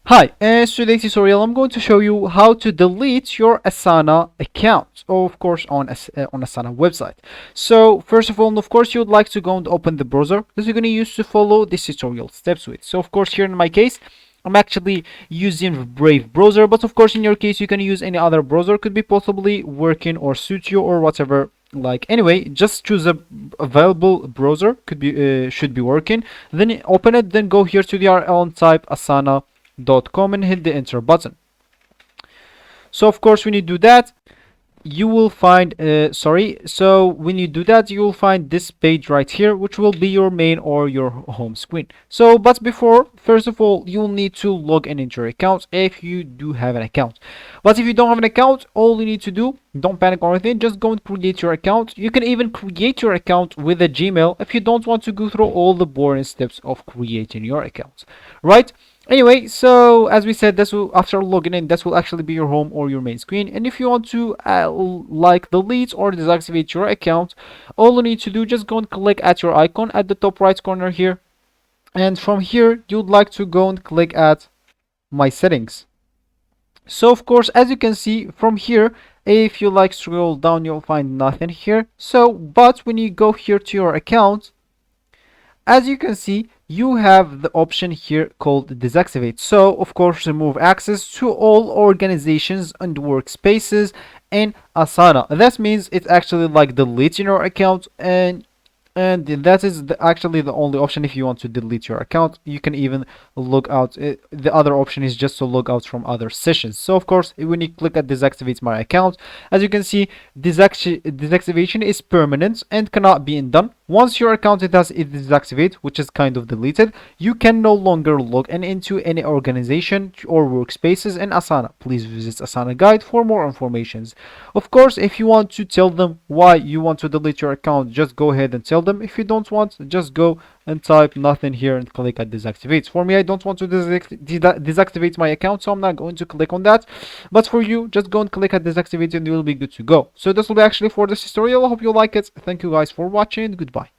Hi, in today's tutorial I'm going to show you how to delete your Asana account, of course on Asana website. So first of all, of course, you would like to go and open the browser that you're going to use to follow this tutorial steps with. So of course, here in my case, I'm actually using Brave browser, but of course in your case you can use any other browser, could be possibly working or suit you or whatever. Like, anyway, just choose a available browser, could be should be working, then open it, then go here to the URL and type asana.com and hit the enter button. So of course when you do that, you will find so when you do that, you will find this page right here, which will be your main or your home screen. So but before, first of all, you'll need to log in into your account if you do have an account. But if you don't have an account, all you need to do, don't panic or anything, just go and create your account. You can even create your account with a Gmail if you don't want to go through all the boring steps of creating your account, right? Anyway, so as we said, this will, after logging in, this will actually be your home or your main screen. And if you want to like delete or deactivate your account, all you need to do, just go and click at your icon at the top right corner here, and from here you'd like to go and click at my settings. So of course, as you can see from here, if you like scroll down, you'll find nothing here. So but when you go here to your account, as you can see, you have the option here called deactivate. So of course, remove access to all organizations and workspaces in Asana. That means it's actually like deleting your account, and that is actually the only option. If you want to delete your account, you can even log out. The other option is just to log out from other sessions. So of course, when you click at deactivate my account, as you can see, deactivation is permanent and cannot be undone. Once your account is deactivated, which is kind of deleted, you can no longer log in into any organization or workspaces in Asana. Please visit Asana guide for more informations. Of course, if you want to tell them why you want to delete your account, just go ahead and tell them. If you don't want, just go and type nothing here and click at deactivate. For me, I don't want to deactivate my account, so I'm not going to click on that. But for you, just go and click at deactivate and you will be good to go. So this will be actually for this tutorial. I hope you like it. Thank you guys for watching. Goodbye.